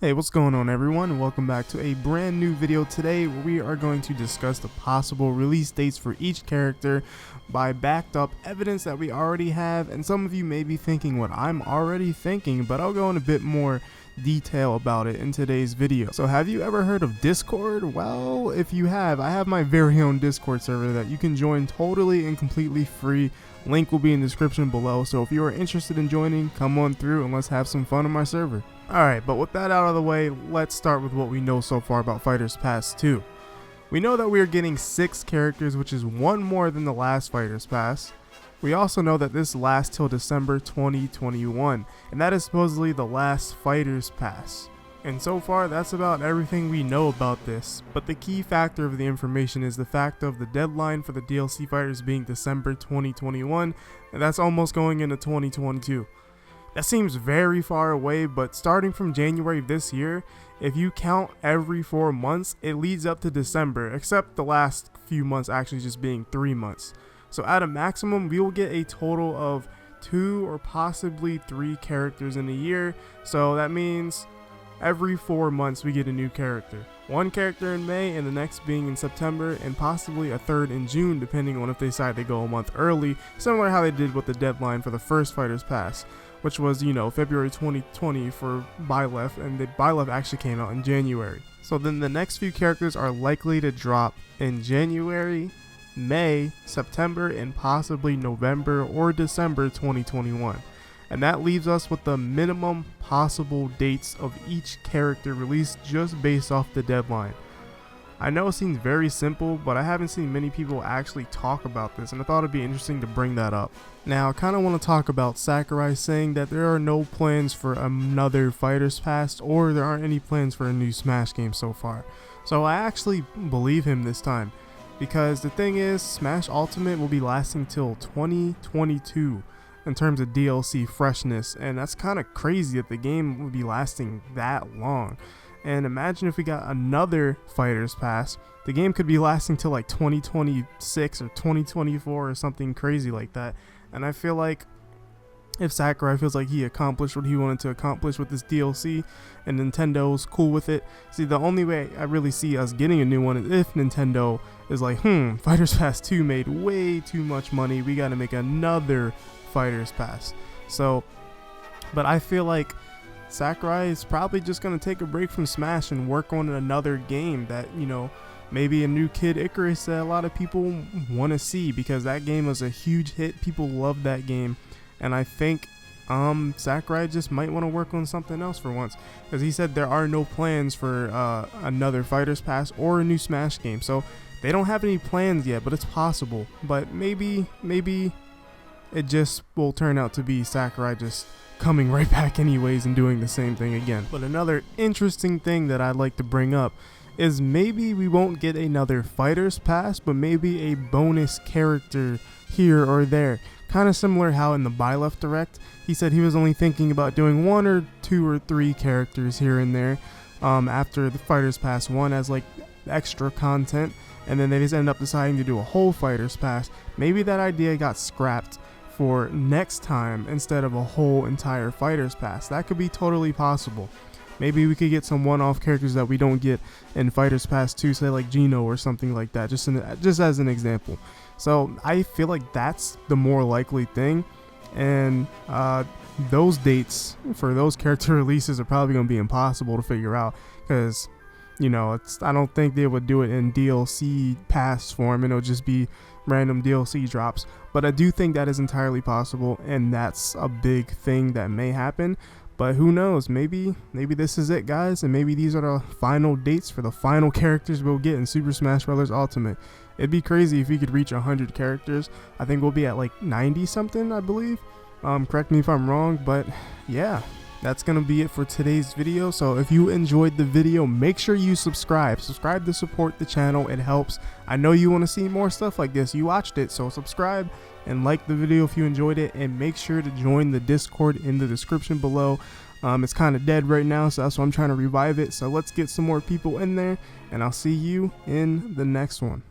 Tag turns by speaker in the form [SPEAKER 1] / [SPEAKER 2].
[SPEAKER 1] Hey, what's going on everyone? Welcome back to a brand new video today where we are going to discuss the possible release dates for each character by backed up evidence that we already have, and some of you may be thinking what I'm already thinking, but I'll go in a bit more detail about it in today's video. So have you ever heard of Discord? Well, if you have, I have my very own Discord server that you can join totally and completely free. Link will be in the description below, so if you are interested in joining, come on through and let's have some fun on my server. Alright, but with that out of the way, let's start with what we know so far about Fighters Pass 2. We know that we are getting 6 characters, which is one more than the last Fighters Pass. We also know that this lasts till December 2021, and that is supposedly the last Fighters Pass. And so far, that's about everything we know about this, but the key factor of the information is the fact of the deadline for the DLC Fighters being December 2021, and that's almost going into 2022. That seems very far away, but starting from January of this year, if you count every 4 months, it leads up to December, except the last few months actually just being 3 months. So at a maximum, we will get a total of 2 or possibly 3 characters in a year, so that means every 4 months we get a new character. One character in May and the next being in September, and possibly a third in June depending on if they decide to go a month early, similar to how they did with the deadline for the first Fighters Pass, which was, February 2020 for Byleth, and the Byleth actually came out in January. So then the next few characters are likely to drop in January, May, September, and possibly November or December 2021. And that leaves us with the minimum possible dates of each character released just based off the deadline. I know it seems very simple, but I haven't seen many people actually talk about this, and I thought it'd be interesting to bring that up. Now, I kind of want to talk about Sakurai saying that there are no plans for another Fighters Pass, or there aren't any plans for a new Smash game so far. So I actually believe him this time, because the thing is, Smash Ultimate will be lasting till 2022 in terms of DLC freshness, and that's kind of crazy that the game would be lasting that long. And imagine if we got another Fighters Pass, the game could be lasting till like 2026 or 2024 or something crazy like that. And I feel like if Sakurai feels like he accomplished what he wanted to accomplish with this DLC and Nintendo's cool with it, see, the only way I really see us getting a new one is if Nintendo is like, Fighters Pass 2 made way too much money, we gotta make another Fighters Pass. So, but I feel like Sakurai is probably just going to take a break from Smash and work on another game that, maybe a new Kid Icarus that a lot of people want to see, because that game was a huge hit. People love that game, and I think Sakurai just might want to work on something else for once, because he said there are no plans for another Fighters Pass or a new Smash game. So they don't have any plans yet, but it's possible. But maybe it just will turn out to be Sakurai just coming right back anyways and doing the same thing again. But another interesting thing that I'd like to bring up is maybe we won't get another Fighters Pass, but maybe a bonus character here or there. Kind of similar how in the Byleth Direct, he said he was only thinking about doing 1 or 2 or 3 characters here and there after the Fighters Pass 1 as like extra content, and then they just ended up deciding to do a whole Fighters Pass. Maybe that idea got scrapped for next time instead of a whole entire Fighters Pass. That could be totally possible. Maybe we could get some one-off characters that we don't get in Fighters Pass 2, say like Geno or something like that, just as an example. So I feel like that's the more likely thing, and those dates for those character releases are probably going to be impossible to figure out, because I don't think they would do it in DLC pass form, and it'll just be random DLC drops. But I do think that is entirely possible, and that's a big thing that may happen. But who knows, maybe this is it, guys, and maybe these are the final dates for the final characters we'll get in Super Smash Bros. Ultimate. It'd be crazy if we could reach 100 characters. I think we'll be at like 90 something, I believe. Correct me if I'm wrong, but yeah. That's going to be it for today's video. So if you enjoyed the video, make sure you subscribe to support the channel. It helps. I know you want to see more stuff like this. You watched it, so subscribe and like the video if you enjoyed it, and make sure to join the Discord in the description below. It's kind of dead right now, so that's why I'm trying to revive it. So let's get some more people in there, and I'll see you in the next one.